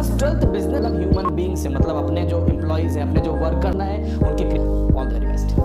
Class 12th business human being से मतलब अपने जो एम्प्लॉइज हैं, अपने जो वर्क करना है उनके all the very best.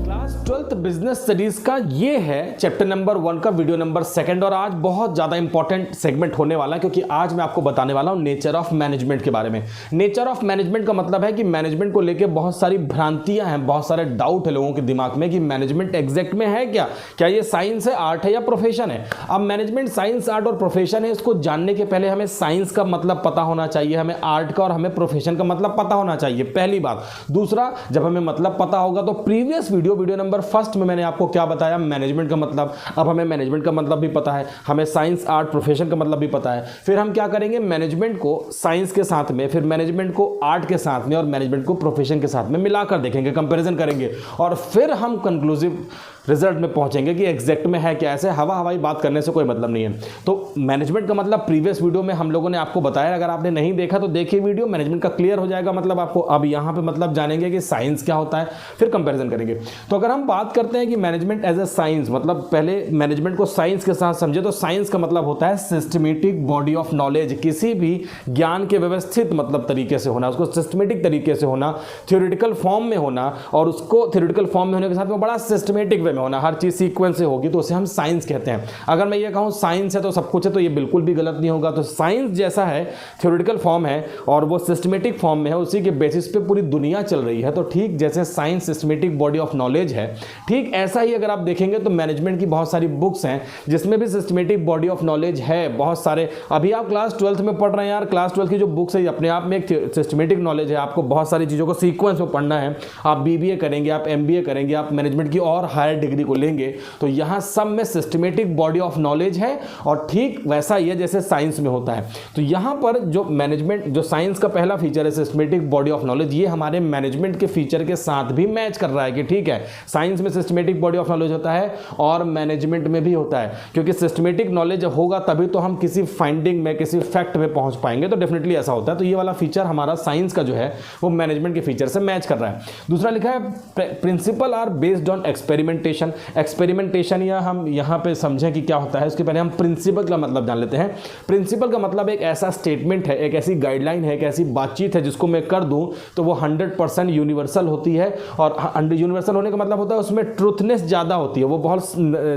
Class 12th business studies का ये है चैप्टर नंबर 1 का वीडियो नंबर 2 और आज बहुत ज़्यादा इंपॉर्टेंट सेगमेंट होने वाला है क्योंकि आज मैं आपको बताने वाला हूँ नेचर ऑफ मैनेजमेंट के बारे में। नेचर ऑफ मैनेजमेंट का मतलब है कि मैनेजमेंट को लेकर बहुत सारी भ्रांतियां हैं, बहुत सारे डाउट है लोगों के दिमाग में कि मैनेजमेंट एग्जैक्ट में है क्या ये साइंस है, आर्ट है या प्रोफेशन है। अब मैनेजमेंट साइंस, आर्ट और प्रोफेशन है, इसको जानने के पहले हमें साइंस का मतलब पता होना चाहिए, हमें आर्ट का और हमें प्रोफेशन का मतलब पता होना चाहिए, पहली बात। दूसरा, जब हमें मतलब पता होगा तो प्रीवियस वीडियो नंबर 1 में मैंने आपको क्या बताया, मैनेजमेंट का मतलब। अब हमें मैनेजमेंट का मतलब भी पता है, हमें साइंस, आर्ट, प्रोफेशन का मतलब भी पता है। फिर हम क्या करेंगे, मैनेजमेंट को साइंस के साथ में, फिर मैनेजमेंट को आर्ट के साथ में और मैनेजमेंट को प्रोफेशन के साथ में मिलाकर देखेंगे, कंपैरिजन करेंगे और फिर हम कंक्लूसिव रिजल्ट में पहुंचेंगे कि एग्जैक्ट में है क्या। ऐसे हवाई बात करने से कोई मतलब नहीं है। तो मैनेजमेंट का मतलब प्रीवियस वीडियो में हम लोगों ने आपको बताया, अगर आपने नहीं देखा तो देखिए वीडियो, मैनेजमेंट का क्लियर हो जाएगा मतलब आपको। अब यहाँ पे मतलब जानेंगे कि साइंस क्या होता है, फिर कंपैरिजन करेंगे। तो अगर हम बात करते हैं कि मैनेजमेंट एज ए साइंस, मतलब पहले मैनेजमेंट को साइंस के साथ समझे तो साइंस का मतलब होता है सिस्टमेटिक बॉडी ऑफ नॉलेज, किसी भी ज्ञान के व्यवस्थित मतलब तरीके से होना, उसको सिस्टमेटिक तरीके से होना, थ्योरेटिकल फॉर्म में होना और उसको थ्योरेटिकल फॉर्म में होने के साथ में बड़ा सिस्टमेटिक वे में होना, हर चीज सीक्वेंस से होगी तो उसे हम साइंस कहते हैं। अगर मैं ये कहूँ साइंस है तो सब कुछ है तो ये बिल्कुल भी गलत नहीं होगा। तो साइंस जैसा है, थ्योरेटिकल फॉर्म है और वो सिस्टमेटिक फॉर्म में है, उसी के बेसिस पे पूरी दुनिया चल रही है। तो ठीक जैसे science systematic body of knowledge है, ठीक ऐसा ही अगर आप देखेंगे तो मैनेजमेंट की बहुत सारी बुक्स हैं जिसमें भी सिस्टमेटिक बॉडी ऑफ नॉलेज है, बहुत सारे। अभी आप क्लास 12th में पढ़ रहे हैं यार, क्लास 12th की जो बुक्स है अपने आप में एक सिस्टमेटिक नॉलेज है, आपको बहुत सारी चीज़ों को सीक्वेंस में पढ़ना है। आप बीबीए करेंगे, आप एमबीए करेंगे, आप मैनेजमेंट की और हायर डिग्री को लेंगे तो यहां सब में सिस्टमेटिक बॉडी ऑफ नॉलेज है और ठीक वैसा ही है जैसे साइंस में होता है। तो यहां पर जो मैनेजमेंट, जो साइंस का पहला फीचर है सिस्टमेटिक बॉडी ऑफ नॉलेज, ये हमारे मैनेजमेंट के फीचर के साथ भी मैच कर रहा है कि ठीक है साइंस में सिस्टमेटिक बॉडी ऑफ नॉलेज होता है और मैनेजमेंट में भी होता है, क्योंकि सिस्टमेटिक नॉलेज होगा तभी तो हम किसी फाइंडिंग में, किसी फैक्ट में पहुंच पाएंगे। तो डेफिनेटली ऐसा होता है। तो ये वाला फीचर हमारा साइंस का जो है वो मैनेजमेंट के फीचर से मैच कर रहा है। दूसरा लिखा है principle are based on experimentation. Experimentation या हम यहाँ पे समझें कि क्या होता है, उसके पहले हम प्रिंसिपल का मतलब जान लेते हैं। प्रिंसिपल का मतलब एक ऐसा स्टेटमेंट है, एक ऐसी गाइडलाइन है, एक ऐसी बातचीत है जिसको मैं कर दूं तो वो 100% यूनिवर्सल होती है। और यूनिवर्सल होने का मतलब होता है उसमें ट्रूथनेस ज़्यादा होती है, वो बहुत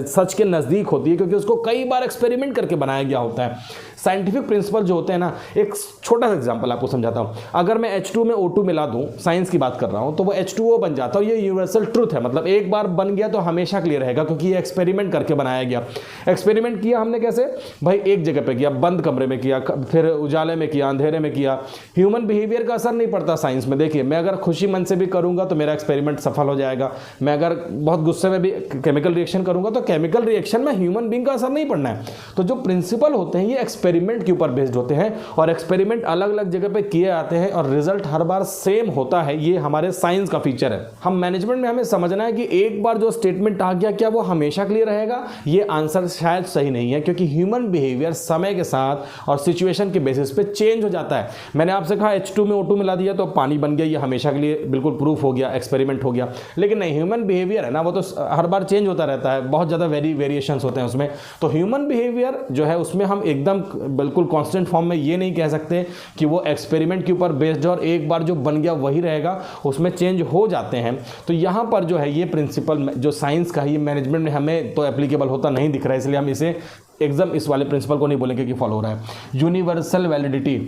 सच के नज़दीक होती है क्योंकि उसको कई बार एक्सपेरिमेंट करके बनाया गया होता है। साइंटिफिक प्रिंसिपल जो होते हैं ना, एक छोटा सा एग्जांपल आपको समझाता हूँ। अगर मैं H2 में O2 मिला दूं, साइंस की बात कर रहा हूँ, तो वो H2O बन जाता है। ये यूनिवर्सल ट्रूथ है, मतलब एक बार बन गया तो हमेशा क्लियर रहेगा क्योंकि ये एक्सपेरिमेंट करके बनाया गया। एक्सपेरिमेंट किया हमने कैसे भाई, एक जगह पे किया, बंद कमरे में किया, फिर उजाले में किया, अंधेरे में किया। ह्यूमन बिहेवियर का असर नहीं पड़ता साइंस में। देखिए मैं अगर खुशी मन से भी करूंगा तो मेरा एक्सपेरिमेंट सफल हो जाएगा, मैं अगर बहुत गुस्से में भी केमिकल रिएक्शन करूंगा तो केमिकल रिएक्शन में ह्यूमन बीइंग का असर नहीं पड़ना है। तो जो प्रिंसिपल होते हैं ये एक्सपेरिमेंट के ऊपर बेस्ड होते हैं और एक्सपेरिमेंट अलग अलग जगह पे किए जाते हैं और रिजल्ट हर बार सेम होता है। ये हमारे साइंस का फीचर है। हम मैनेजमेंट में हमें समझना है कि एक बार जो स्टेटमेंट आ गया क्या वो हमेशा क्लियर रहेगा, ये आंसर शायद सही नहीं है क्योंकि ह्यूमन बिहेवियर समय के साथ और सिचुएशन के बेसिस पे चेंज हो जाता है। मैंने आपसे कहा H2 में O2 मिला दिया तो पानी बन गया, ये हमेशा के लिए बिल्कुल प्रूफ हो गया, एक्सपेरिमेंट हो गया। लेकिन नहीं, ह्यूमन बिहेवियर है ना, वो तो हर बार चेंज होता रहता है, बहुत ज़्यादा वेरिएशंस होते हैं उसमें। तो ह्यूमन बिहेवियर जो है उसमें हम एकदम बिल्कुल कांस्टेंट फॉर्म में ये नहीं कह सकते कि वो एक्सपेरिमेंट के ऊपर बेस्ड और एक बार जो बन गया वही रहेगा, उसमें चेंज हो जाते हैं। तो यहाँ पर जो है ये प्रिंसिपल जो साइंस का है ये मैनेजमेंट में हमें तो एप्लीकेबल होता नहीं दिख रहा है, इसलिए हम इसे एकदम इस वाले प्रिंसिपल को नहीं बोलेंगे कि फॉलो हो रहा है। यूनिवर्सल वैलिडिटी,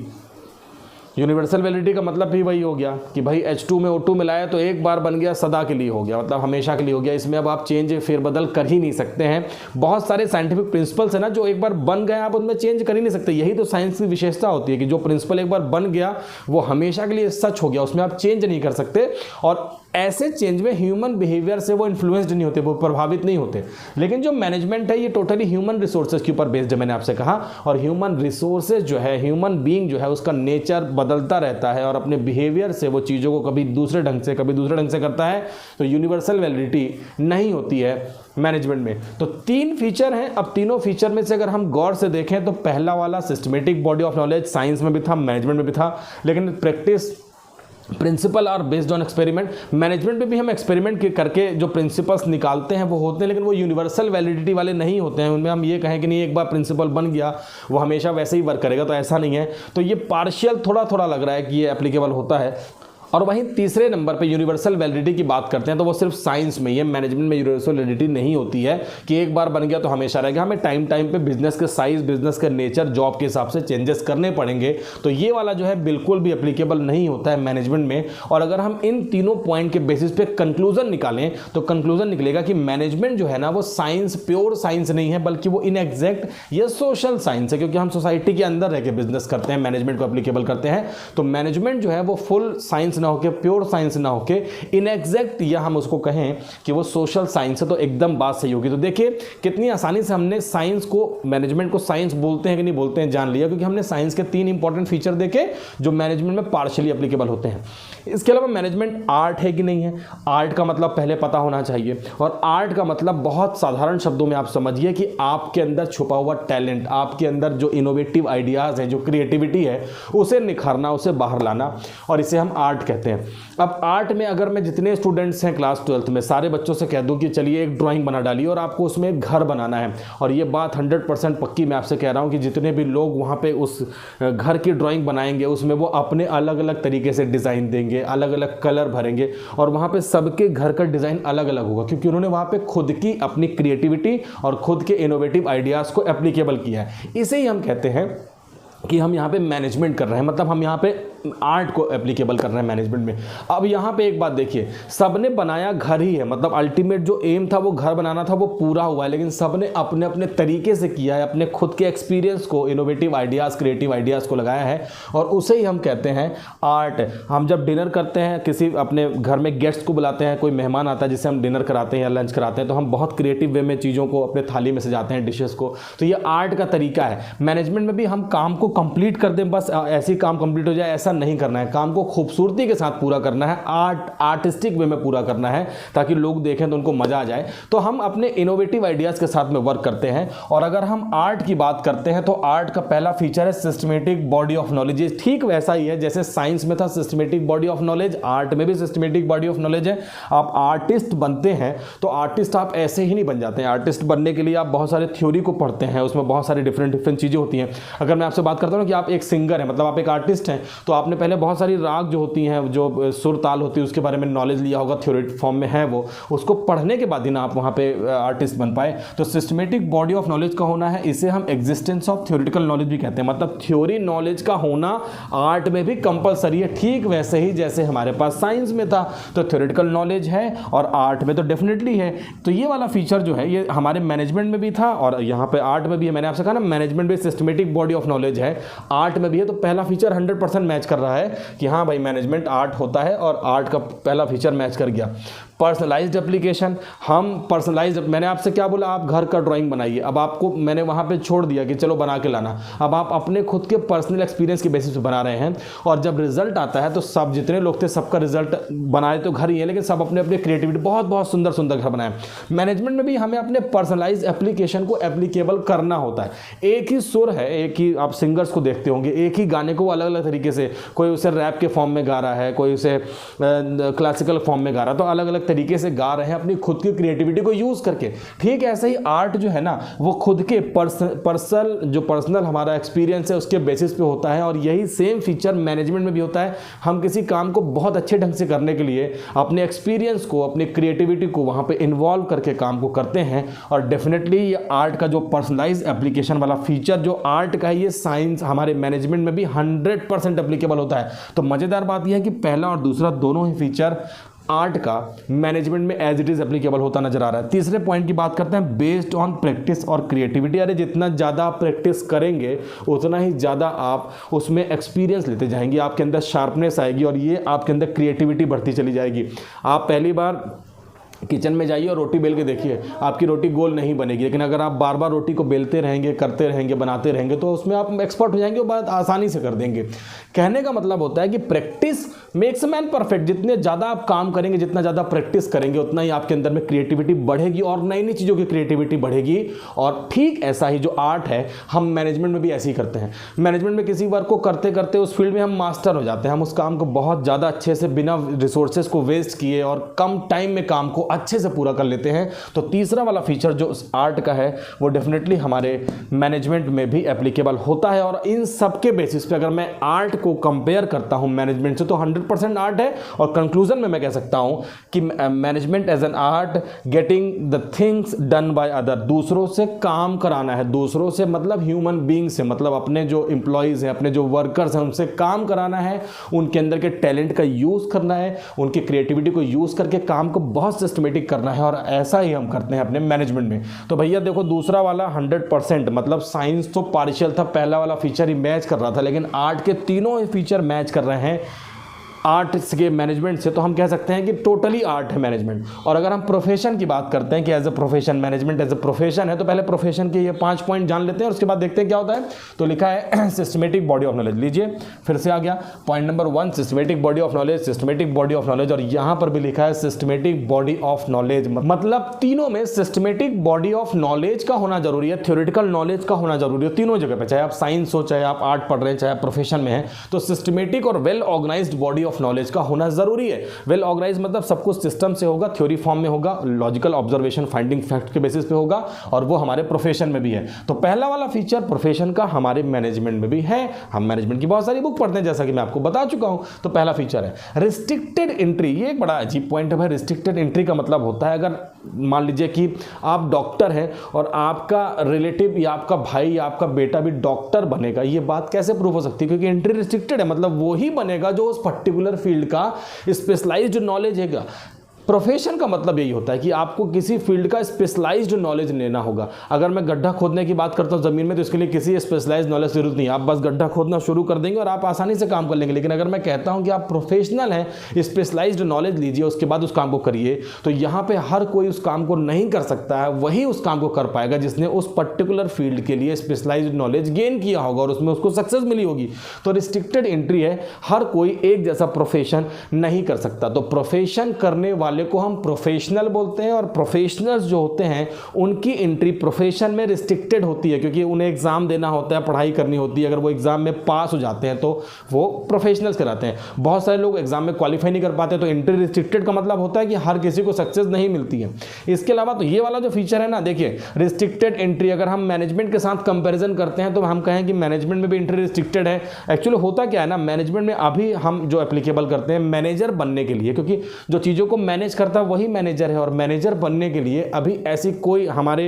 यूनिवर्सल वैलिडिटी का मतलब भी वही हो गया कि भाई H2 में O2 मिलाया तो एक बार बन गया, सदा के लिए हो गया, मतलब हमेशा के लिए हो गया। इसमें अब आप चेंज फेरबदल कर ही नहीं सकते हैं। बहुत सारे साइंटिफिक प्रिंसिपल्स है ना जो एक बार बन गए आप उनमें चेंज कर ही नहीं सकते। यही तो साइंस की विशेषता होती है कि जो प्रिंसिपल एक बार बन गया वो हमेशा के लिए सच हो गया, उसमें आप चेंज नहीं कर सकते। और ऐसे चेंज में ह्यूमन बिहेवियर से वो इन्फ्लुएंस्ड नहीं होते, वो प्रभावित नहीं होते। लेकिन जो मैनेजमेंट है ये टोटली ह्यूमन रिसोर्सेज के ऊपर बेस्ड है, मैंने आपसे कहा। और ह्यूमन रिसोर्सेज जो है, ह्यूमन बीइंग जो है, उसका नेचर बदलता रहता है और अपने बिहेवियर से वो चीज़ों को कभी दूसरे ढंग से कभी दूसरे ढंग से करता है। तो यूनिवर्सल वैलिडिटी नहीं होती है मैनेजमेंट में। तो 3 फीचर हैं। अब तीनों फीचर में से अगर हम गौर से देखें तो पहला वाला systematic body of knowledge science में भी था, मैनेजमेंट में भी था, लेकिन practice principle are based on experiment. Management में भी हम एक्सपेरिमेंट करके जो प्रिंसिपल्स निकालते हैं वो होते हैं, लेकिन वो यूनिवर्सल वैलिडिटी वाले नहीं होते हैं। उनमें हम ये कहें कि नहीं एक बार प्रिंसिपल बन गया वो हमेशा वैसे ही वर्क करेगा, तो ऐसा नहीं है। तो ये पार्शियल थोड़ा थोड़ा लग रहा है कि ये एप्लीकेबल होता है। और वहीं तीसरे नंबर पे यूनिवर्सल वैलिडिटी की बात करते हैं तो वो सिर्फ साइंस में ही है। मैनेजमेंट में यूनिवर्सल वैलिडिटी नहीं होती है कि एक बार बन गया तो हमेशा रहेगा। हमें टाइम टाइम पे बिजनेस के साइज, बिजनेस के नेचर, जॉब के हिसाब से चेंजेस करने पड़ेंगे। तो ये वाला जो है बिल्कुल भी एप्लीकेबल नहीं होता है मैनेजमेंट में। और अगर हम इन तीनों पॉइंट के बेसिस पे कंक्लूजन निकालें तो कंक्लूजन निकलेगा कि मैनेजमेंट जो है ना वो साइंस, प्योर साइंस नहीं है, बल्कि वो इनएग्जैक्ट या सोशल साइंस है, क्योंकि हम सोसाइटी के अंदर रह के बिजनेस करते हैं, मैनेजमेंट को एप्लीकेबल करते हैं। तो मैनेजमेंट जो है वो फुल साइंस ना होकर, प्योर साइंस ना होके इनएग्जैक्ट या हम उसको कहें कि वो सोशल साइंस है, तो एकदम बात सही होगी। तो देखिए कितनी आसानी से हमने साइंस को, मैनेजमेंट को साइंस बोलते हैं कि नहीं बोलते हैं जान लिया, क्योंकि हमने साइंस के 3 इंपॉर्टेंट फीचर देखे जो मैनेजमेंट में पार्शियली एप्लीकेबल होते हैं। इसके अलावा मैनेजमेंट आर्ट है कि नहीं है, आर्ट का मतलब पहले पता होना चाहिए। और आर्ट का मतलब बहुत साधारण शब्दों में आप समझिए कि आपके अंदर छुपा हुआ टैलेंट, आपके अंदर जो इनोवेटिव आइडियाज है, जो क्रिएटिविटी है, उसे निखारना, उसे बाहर लाना, और इसे हम आर्ट कहते हैं। अब आर्ट में अगर मैं जितने स्टूडेंट्स हैं क्लास 12th में सारे बच्चों से कह दूं कि चलिए एक ड्राइंग बना डालिए और आपको उसमें एक घर बनाना है, और ये बात 100% पक्की मैं आपसे कह रहा हूं कि जितने भी लोग वहां पे उस घर की ड्राइंग बनाएंगे उसमें वो अपने अलग अलग तरीके से डिज़ाइन देंगे, अलग अलग कलर भरेंगे, और वहां पे सबके घर का डिज़ाइन अलग अलग होगा, क्योंकि उन्होंने वहां पे खुद की अपनी क्रिएटिविटी और खुद के इनोवेटिव आइडियाज़ को एप्लीकेबल किया है। इसे ही हम कहते हैं कि हम यहाँ पे मैनेजमेंट कर रहे हैं, मतलब हम यहाँ पे आर्ट को एप्लीकेबल कर रहे हैं मैनेजमेंट में। अब यहाँ पे एक बात देखिए, सबने बनाया घर ही है, मतलब अल्टीमेट जो एम था वो घर बनाना था वो पूरा हुआ है, लेकिन सबने अपने अपने तरीके से किया है, अपने खुद के एक्सपीरियंस को, इनोवेटिव आइडियाज़, क्रिएटिव आइडियाज़ को लगाया है, और उसे ही हम कहते हैं आर्ट। हम जब डिनर करते हैं, किसी अपने घर में गेस्ट को बुलाते हैं, कोई मेहमान आता है जिसे हम डिनर कराते हैं या लंच कराते हैं, तो हम बहुत क्रिएटिव वे में चीज़ों को अपने थाली में सजाते हैं, डिशेस को। तो ये आर्ट का तरीका है। मैनेजमेंट में भी हम काम को कंप्लीट कर दें, बस ऐसे ही काम कंप्लीट हो जाए ऐसा नहीं करना है, काम को खूबसूरती के साथ पूरा करना है, आर्टिस्टिक वे में पूरा करना है, ताकि लोग देखें तो उनको मजा आ जाए। तो हम अपने इनोवेटिव आइडियाज के साथ में वर्क करते हैं। और अगर हम आर्ट की बात करते हैं तो आर्ट का पहला फीचर है सिस्टमेटिक बॉडी ऑफ नॉलेज। ठीक वैसा ही है जैसे साइंस में था systematic body of knowledge, art में भी सिस्टमेटिक बॉडी ऑफ नॉलेज है। आप आर्टिस्ट बनते हैं तो आर्टिस्ट आप ऐसे ही नहीं बन जाते हैं। आर्टिस्ट बनने के लिए आप बहुत सारे थ्योरी को पढ़ते हैं, उसमें बहुत सारी डिफरेंट चीजें होती हैं। अगर मैं आपसे बात करता हूं कि आप एक सिंगर हैं, मतलब आप एक आर्टिस्ट हैं, तो आपने पहले बहुत सारी राग जो होती हैं, जो सुर ताल होती है, उसके बारे में नॉलेज लिया होगा, थ्योरेटिक फॉर्म में है वो, उसको पढ़ने के बाद ही ना आप वहाँ पे आर्टिस्ट बन पाए। तो सिस्टमेटिक बॉडी ऑफ नॉलेज का होना है, इसे हम एग्जिस्टेंस ऑफ थ्योरेटिकल नॉलेज भी कहते हैं, मतलब थ्योरी नॉलेज का होना आर्ट में भी कंपलसरी है। ठीक वैसे ही जैसे हमारे पास साइंस में था तो थ्योरेटिकल नॉलेज है और आर्ट में तो डेफिनेटली है। तो ये वाला फीचर जो है ये हमारे मैनेजमेंट में भी था और यहाँ पे आर्ट में भी है। मैंने आपसे कहा ना मैनेजमेंट में सिस्टमेटिक बॉडी ऑफ नॉलेज है, आर्ट में भी है। तो पहला फीचर 100% मैच कर रहा है कि हाँ भाई मैनेजमेंट आर्ट होता है और आर्ट का पहला फीचर मैच कर गया। पर्सनलाइज्ड एप्लीकेशन, हम पर्सनलाइज्ड, मैंने आपसे क्या बोला, आप घर का ड्राइंग बनाइए, अब आपको मैंने वहाँ पे छोड़ दिया कि चलो बना के लाना, अब आप अपने खुद के पर्सनल एक्सपीरियंस के बेसिस पे बना रहे हैं और जब रिजल्ट आता है तो सब जितने लोग थे सबका रिजल्ट बनाए तो घर ही है, लेकिन सब अपने अपने क्रिएटिविटी बहुत बहुत सुंदर सुंदर घर बनाए। मैनेजमेंट में भी हमें अपने पर्सनलाइज एप्लीकेशन को एप्लीकेबल करना होता है। एक ही सुर है, एक ही, आप सिंगर्स को देखते होंगे, एक ही गाने को अलग अलग तरीके से, कोई उसे रैप के फॉर्म में गा रहा है, कोई उसे क्लासिकल फॉर्म में गा रहा है, तो अलग अलग तरीके से गा रहे हैं अपनी खुद की क्रिएटिविटी को यूज करके। ठीक ऐसे ही आर्ट जो है ना वो खुद के पर्सनल हमारा एक्सपीरियंस है उसके बेसिस पे होता है और यही सेम फीचर मैनेजमेंट में भी होता है। हम किसी काम को बहुत अच्छे ढंग से करने के लिए अपने एक्सपीरियंस को, अपनी क्रिएटिविटी को वहां पे इन्वॉल्व करके काम को करते हैं और डेफिनेटली ये आर्ट का जो पर्सनलाइज एप्लीकेशन वाला फीचर जो आर्ट का है ये साइंस हमारे मैनेजमेंट में भी 100% एप्लीकेबल होता है। तो मजेदार बात यह है कि पहला और दूसरा दोनों ही फीचर आर्ट का मैनेजमेंट में एज इट इज एप्लीकेबल होता नजर आ रहा है। तीसरे पॉइंट की बात करते हैं, बेस्ड ऑन प्रैक्टिस और क्रिएटिविटी। अरे जितना ज़्यादा आप प्रैक्टिस करेंगे उतना ही ज़्यादा आप उसमें एक्सपीरियंस लेते जाएंगे, आपके अंदर शार्पनेस आएगी और ये आपके अंदर क्रिएटिविटी बढ़ती चली जाएगी। आप पहली बार किचन में जाइए और रोटी बेल के देखिए, आपकी रोटी गोल नहीं बनेगी, लेकिन अगर आप बार बार रोटी को बेलते रहेंगे, करते रहेंगे, बनाते रहेंगे तो उसमें आप एक्सपर्ट हो जाएंगे और बात आसानी से कर देंगे। कहने का मतलब होता है कि प्रैक्टिस मेक्स मैन परफेक्ट। जितने ज़्यादा आप काम करेंगे, जितना ज़्यादा प्रैक्टिस करेंगे, उतना ही आपके अंदर में क्रिएटिविटी बढ़ेगी और नई नई चीज़ों की क्रिएटिविटी बढ़ेगी। और ठीक ऐसा ही जो आर्ट है, हम मैनेजमेंट में भी ऐसे ही करते हैं। मैनेजमेंट में किसी वर्क को करते करते उस फील्ड में हम मास्टर हो जाते हैं। हम उस काम को बहुत ज़्यादा अच्छे से बिना रिसोर्सेज को वेस्ट किए और कम टाइम में काम को अच्छे से पूरा कर लेते हैं। तो तीसरा वाला फीचर जो आर्ट का है वो डेफिनेटली हमारे मैनेजमेंट में भी एप्लीकेबल होता है। और इन सब के बेसिस पे अगर मैं आर्ट को कंपेयर करता हूं मैनेजमेंट से, तो 100% आर्ट है। और कंक्लूजन में मैं कह सकता हूं कि management as an art, getting the things done by other, दूसरों से काम कराना है। दूसरों से मतलब ह्यूमन बीइंग से, मतलब अपने जो एम्प्लॉयज हैं, अपने जो वर्कर्स हैं, उनसे काम कराना है, उनके अंदर के टैलेंट का यूज करना है, उनकी क्रिएटिविटी को यूज करके काम को बहुत सिस्टमेटिक करना है। और ऐसा ही हम करते हैं अपने मैनेजमेंट में। तो भैया देखो, दूसरा वाला 100%, मतलब साइंस तो पार्शियल था, पहला वाला फीचर ही मैच कर रहा था, लेकिन आर्ट के तीनों ही फीचर मैच कर रहे हैं आर्ट के मैनेजमेंट से। तो हम कह सकते हैं कि टोटली आर्ट है मैनेजमेंट। और अगर हम प्रोफेशन की बात करते हैं कि as a profession, management as a profession है, तो पहले प्रोफेशन के ये 5 पॉइंट जान लेते हैं और उसके बाद देखते हैं क्या होता है। तो लिखा है सिस्टमेटिक बॉडी ऑफ नॉलेज। लीजिए फिर से आ गया point number 1, systematic body of knowledge, systematic body of knowledge. और यहां पर भी लिखा है सिस्टमेटिक बॉडी ऑफ नॉलेज। मतलब तीनों में सिस्टमेटिक बॉडी ऑफ नॉलेज का होना जरूरी है, थ्योरेटिकल नॉलेज का होना जरूरी है, तीनों जगह पे, चाहे आप साइंस हो, चाहे आप आर्ट पढ़ रहे हैं, चाहे आप प्रोफेशन में है। तो सिस्टमेटिक और well organised body of knowledge का होना जरूरी है। वेल ऑर्गेनाइज मतलब सब कुछ सिस्टम से होगा, थ्योरी फॉर्म में होगा, लॉजिकल ऑब्जर्वेशन फाइंडिंग फैक्ट के बेसिस पे होगा, और वो हमारे प्रोफेशन में भी है। तो पहला वाला फीचर प्रोफेशन का हमारे मैनेजमेंट में भी है। हम मैनेजमेंट की बहुत सारी बुक पढ़ते हैं, जैसा कि मैं आपको बता चुका हूं। तो पहला फीचर है रिस्ट्रिक्टेड एंट्री। ये एक बड़ा अजीब पॉइंट है भाई। रिस्ट्रिक्टेड एंट्री का मतलब होता है, अगर मान लीजिए कि आप डॉक्टर हैं और आपका रिलेटिव या आपका भाई या आपका बेटा भी डॉक्टर बनेगा, ये बात कैसे प्रूव हो सकती है? क्योंकि एंट्री रिस्ट्रिक्टेड है। मतलब वो ही बनेगा जो उस पर्टिकुलर फील्ड का स्पेशलाइज्ड नॉलेज है। प्रोफेशन का मतलब यही होता है कि आपको किसी फील्ड का स्पेशलाइज्ड नॉलेज लेना होगा। अगर मैं गड्ढा खोदने की बात करता हूँ ज़मीन में, तो इसके लिए किसी स्पेशलाइज्ड नॉलेज की जरूरत नहीं है। आप बस गड्ढा खोदना शुरू कर देंगे और आप आसानी से काम कर लेंगे। लेकिन अगर मैं कहता हूँ कि आप प्रोफेशनल हैं, स्पेशलाइज्ड नॉलेज लीजिए, उसके बाद उस काम को करिए, तो यहाँ पर हर कोई उस काम को नहीं कर सकता है। वही उस काम को कर पाएगा जिसने उस पर्टिकुलर फील्ड के लिए स्पेशलाइज्ड नॉलेज गेन किया होगा और उसमें उसको सक्सेस मिली होगी। तो रिस्ट्रिक्टेड एंट्री है, हर कोई एक जैसा प्रोफेशन नहीं कर सकता। तो प्रोफेशन करने वाले को हम प्रोफेशनल बोलते हैं, और प्रोफेशनल्स जो होते हैं उनकी एंट्री प्रोफेशन में रिस्ट्रिक्टेड होती है, क्योंकि उन्हें एग्जाम देना होता है, पढ़ाई करनी होती है। अगर वो एग्जाम में पास हो जाते हैं तो वो प्रोफेशनल्स कहलाते हैं। बहुत सारे लोग एग्जाम में क्वालिफाई नहीं कर पाते, तो एंट्री रिस्ट्रिक्टेड का मतलब होता है कि हर किसी को सक्सेस नहीं मिलती है। इसके अलावा तो ये वाला जो फीचर है ना, देखिए रिस्ट्रिक्टेड एंट्री, अगर हम मैनेजमेंट के साथ कंपेरिजन करते हैं तो हम कहें कि मैनेजमेंट में भी एंट्री रिस्ट्रिक्टेड है। एक्चुअली होता क्या है ना, मैनेजमेंट में अभी हम जो एप्लीकेबल करते हैं मैनेजर बनने के लिए, क्योंकि जो चीज़ों को मैनेज करता है वही मैनेजर है, और मैनेजर बनने के लिए अभी ऐसी कोई हमारे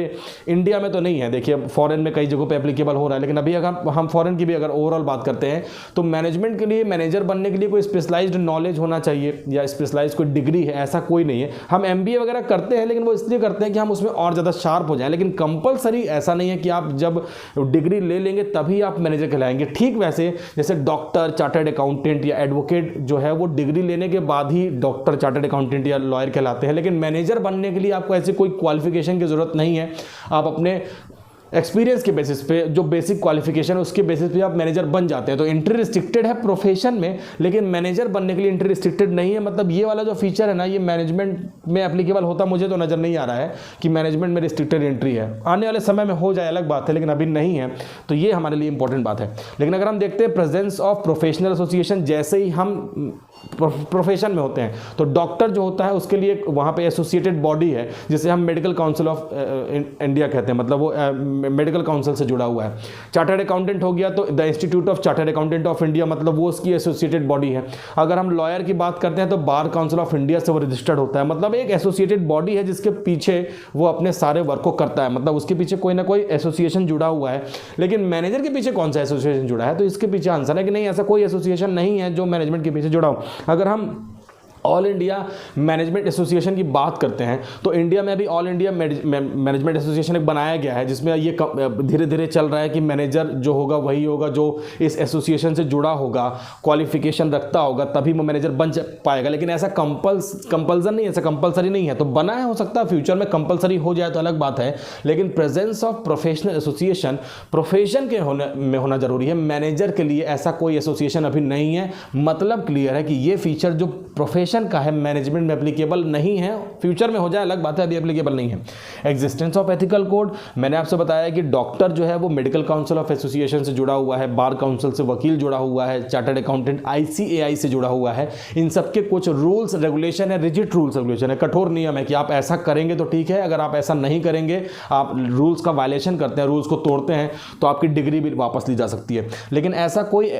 इंडिया में तो नहीं है। देखिए फॉरेन में कई जगहों पे एप्लीकेबल हो रहा है, लेकिन अभी अगर हम फॉरेन की भी अगर ओवरऑल बात करते हैं तो मैनेजमेंट के लिए, मैनेजर बनने के लिए कोई स्पेशलाइज्ड नॉलेज होना चाहिए या स्पेशलाइज्ड कोई डिग्री है, ऐसा कोई नहीं है। हम MBA वगैरह करते हैं, लेकिन वो इसलिए करते हैं कि हम उसमें और ज़्यादा शार्प हो जाएं। लेकिन कंपलसरी ऐसा नहीं है कि आप जब डिग्री ले लेंगे तभी आप मैनेजर कहलाएंगे। ठीक वैसे जैसे डॉक्टर, चार्टर्ड अकाउंटेंट या एडवोकेट जो है वो डिग्री लेने के बाद ही डॉक्टर, चार्टर्ड अकाउंटेंट या लॉयर कहलाते हैं। लेकिन मैनेजर बनने के लिए आपको ऐसी कोई क्वालिफिकेशन की जरूरत नहीं है। आप अपने एक्सपीरियंस के बेसिस पे, जो बेसिक क्वालिफिकेशन है उसके बेसिस पे आप मैनेजर बन जाते हैं। तो एंट्री रिस्ट्रिक्टेड है प्रोफेशन में, लेकिन मैनेजर बनने के लिए एंट्री रिस्ट्रिक्टेड नहीं है। मतलब ये वाला जो फीचर है ना, ये मैनेजमेंट में एप्लीकेबल होता मुझे तो नजर नहीं आ रहा है कि मैनेजमेंट में रिस्ट्रिक्टेड एंट्री है। आने वाले समय में हो जाए अलग बात है, लेकिन अभी नहीं है। तो ये हमारे लिए इंपॉर्टेंट बात है। लेकिन अगर हम देखते हैं प्रेजेंस ऑफ प्रोफेशनल एसोसिएशन, जैसे ही हम प्रोफेशन में होते हैं तो डॉक्टर जो होता है उसके लिए वहाँ पे एसोसिएटेड बॉडी है जिसे हम मेडिकल काउंसिल ऑफ इंडिया कहते हैं, मतलब वो मेडिकल काउंसिल से जुड़ा हुआ है। चार्टर्ड अकाउंटेंट हो गया तो the institute of chartered accountant of India, मतलब वो उसकी एसोसिएटेड बॉडी है। अगर हम लॉयर की बात करते हैं तो बार काउंसिल ऑफ इंडिया से वो रजिस्टर्ड होता है। मतलब एक एसोसिएटेड बॉडी है जिसके पीछे वो अपने सारे वर्क को करता है, मतलब उसके पीछे कोई ना कोई एसोसिएशन जुड़ा हुआ है। लेकिन मैनेजर के पीछे कौन सा एसोसिएशन जुड़ा है? तो इसके पीछे आंसर है कि नहीं, ऐसा कोई एसोसिएशन नहीं है जो मैनेजमेंट के पीछे जुड़ा हो। अगर हम ऑल इंडिया मैनेजमेंट एसोसिएशन की बात करते हैं तो इंडिया में अभी ऑल इंडिया मैनेजमेंट एसोसिएशन एक बनाया गया है, जिसमें ये धीरे धीरे चल रहा है कि मैनेजर जो होगा वही होगा जो इस एसोसिएशन से जुड़ा होगा, क्वालिफिकेशन रखता होगा, तभी वो मैनेजर बन पाएगा। लेकिन ऐसा कंपल्सन नहीं है, ऐसा कंपल्सरी नहीं है। तो बना है, हो सकता है फ्यूचर में कंपल्सरी हो जाए तो अलग बात है, लेकिन presence of professional association profession के में होना जरूरी है। मैनेजर के लिए ऐसा कोई एसोसिएशन अभी नहीं है। मतलब क्लियर है कि ये फीचर जो प्रोफेशन का है मैनेजमेंट में एप्लीकेबल नहीं है। फ्यूचर में हो जाए अलग बात है, अभी एप्लीकेबल नहीं है। एग्जिस्टेंस ऑफ एथिकल कोड, मैंने आपसे बताया कि डॉक्टर जो है वो मेडिकल काउंसिल ऑफ एसोसिएशन से जुड़ा हुआ है, बार काउंसिल से वकील जुड़ा हुआ है, चार्टर्ड अकाउंटेंट ICAI से जुड़ा हुआ है। इन सबके कुछ रूल्स रेगुलेशन है, रिजिड रूल्स रेगुलेशन है, कठोर नियम है कि आप ऐसा करेंगे तो ठीक है, अगर आप ऐसा नहीं करेंगे, आप रूल्स का वायलेशन करते हैं, रूल्स को तोड़ते हैं, तो आपकी डिग्री भी वापस ली जा सकती है। लेकिन ऐसा कोई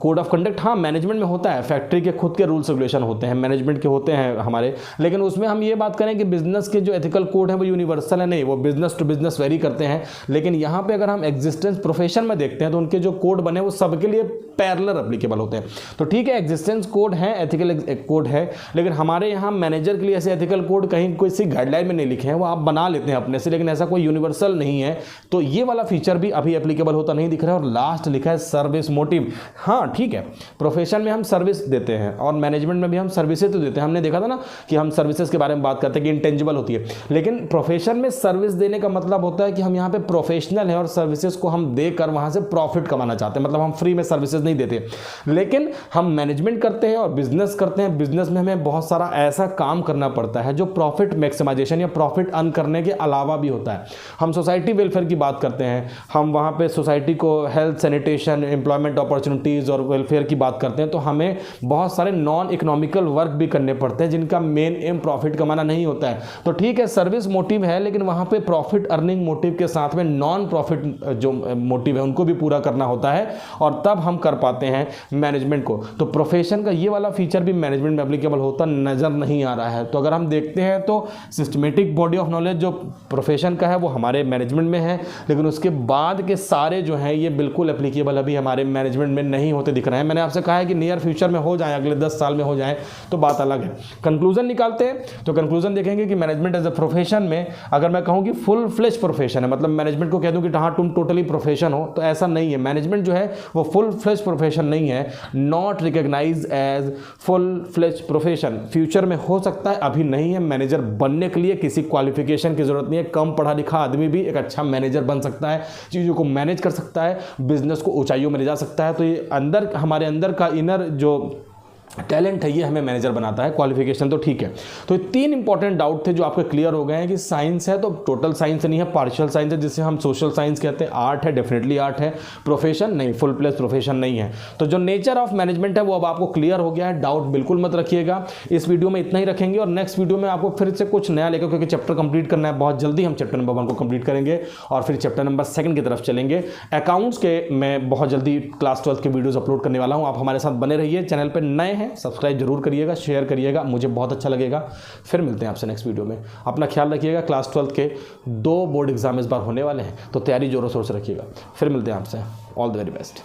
कोड ऑफ कंडक्ट हाँ मैनेजमेंट में होता है, फैक्ट्री के खुद के रूल्स रेगुलेशन होते हैं, मैनेजमेंट के होते हैं हमारे, लेकिन उसमें हम ये बात करें कि बिजनेस के जो एथिकल कोड है वो यूनिवर्सल है नहीं, वो बिजनेस टू बिजनेस वेरी करते हैं। लेकिन यहाँ पे अगर हम एग्जिस्टेंस प्रोफेशन में देखते हैं तो उनके जो कोड बने वो सबके लिए पैरेलल एप्लीकेबल होते हैं। तो ठीक है, एग्जिस्टेंस कोड है, एथिकल कोड है, लेकिन हमारे यहाँ मैनेजर के लिए ऐसे एथिकल कोड कहीं कोई सी गाइडलाइन में नहीं लिखे हैं, वो आप बना लेते हैं अपने से, लेकिन ऐसा कोई यूनिवर्सल नहीं है। तो ये वाला फीचर भी अभी एप्लीकेबल होता नहीं दिख रहा है। और लास्ट लिखा है सर्विस मोटिव। हाँ ठीक है, प्रोफेशन में हम सर्विस देते हैं और मैनेजमेंट में भी हम सर्विसेज तो देते हैं। हमने देखा था ना कि हम सर्विसेज के बारे में बात करते हैं कि इंटेंजिबल होती है, लेकिन प्रोफेशन में सर्विस देने का मतलब होता है कि हम यहाँ पे प्रोफेशनल है और सर्विसेज को हम देकर वहां से प्रॉफिट कमाना चाहते हैं। मतलब हम फ्री में सर्विसेज नहीं देते, लेकिन हम मैनेजमेंट करते हैं और बिजनेस करते हैं। बिजनेस में हमें बहुत सारा ऐसा काम करना पड़ता है जो प्रॉफिट मैक्सिमाइजेशन या प्रॉफिट अर्न करने के अलावा भी होता है। हम सोसाइटी वेलफेयर की बात करते हैं, हम वहाँ पे सोसाइटी को हेल्थ, सैनिटेशन, एम्प्लॉयमेंट अपॉर्चुनिटीज़ और वेलफेयर की बात करते हैं, तो हमें बहुत सारे नॉन इकोनॉमिकल वर्क भी करने पड़ते हैं जिनका मेन एम प्रॉफिट कमाना नहीं होता है। तो ठीक है, सर्विस मोटिव है, लेकिन वहाँ पे प्रॉफिट अर्निंग मोटिव के साथ में नॉन प्रॉफिट जो मोटिव है उनको भी पूरा करना होता है, और तब हम कर पाते हैं मैनेजमेंट को। तो प्रोफेशन का ये वाला फीचर भी मैनेजमेंट में एप्लीकेबल होता नजर नहीं आ रहा है। तो अगर हम देखते हैं तो सिस्टमेटिक बॉडी ऑफ नॉलेज जो प्रोफेशन का है वो हमारे मैनेजमेंट में है, लेकिन उसके बाद के सारे जो हैं ये बिल्कुल एप्लीकेबल अभी हमारे मैनेजमेंट में नहीं होते दिख रहे हैं। मैंने आपसे कहा है कि नियर फ्यूचर में हो जाए, अगले 10 साल में हो जाए तो बात अलग है। कंक्लूजन निकालते हैं तो कंक्लूजन देखेंगे कि मैनेजमेंट एज अ प्रोफेशन में अगर मैं कहूँ कि फुल फ्लेज प्रोफेशन है, मतलब मैनेजमेंट को कह दूँ कि हाँ तुम टोटली प्रोफेशन हो, तो ऐसा नहीं है। मैनेजमेंट जो है वो फुल फ्लेज प्रोफेशन नहीं है, not recognise as full fledged profession. Future में हो सकता है, अभी नहीं है। मैनेजर बनने के लिए किसी क्वालिफिकेशन की जरूरत नहीं है, कम पढ़ा लिखा आदमी भी एक अच्छा मैनेजर बन सकता है, चीज़ों को मैनेज कर सकता है, बिजनेस को ऊंचाइयों में ले जा सकता है। तो ये अंदर हमारे अंदर का इनर जो टैलेंट है ये हमें मैनेजर बनाता है। क्वालिफिकेशन तो ठीक है। तो ये 3 इंपॉर्टेंट डाउट थे जो आपके क्लियर हो गए हैं कि साइंस है तो टोटल साइंस नहीं है, पार्शियल साइंस है जिसे हम सोशल साइंस कहते हैं, आर्ट है डेफिनेटली आर्ट है, प्रोफेशन नहीं, फुल प्लेज प्रोफेशन नहीं है। तो जो नेचर ऑफ मैनेजमेंट है वो अब आपको क्लियर हो गया है, डाउट बिल्कुल मत रखिएगा। इस वीडियो में इतना ही रखेंगे और नेक्स्ट वीडियो में आपको फिर से कुछ नया लेकर, क्योंकि चैप्टर कंप्लीट करना है, बहुत जल्दी हम चैप्टर नंबर 1 को कंप्लीट करेंगे और फिर चैप्टर नंबर 2 की तरफ चलेंगे। अकाउंट्स के मैं बहुत जल्दी क्लास 12 के वीडियोज अपलोड करने वाला हूँ, आप हमारे साथ बने रहिए। चैनल पर नए हैं सब्सक्राइब जरूर करिएगा, शेयर करिएगा, मुझे बहुत अच्छा लगेगा। फिर मिलते हैं आपसे नेक्स्ट वीडियो में। अपना ख्याल रखिएगा। क्लास 12 के 2 बोर्ड एग्जाम इस बार होने वाले हैं, तो तैयारी जोरों शोर से रखिएगा। फिर मिलते हैं आपसे। All the very best.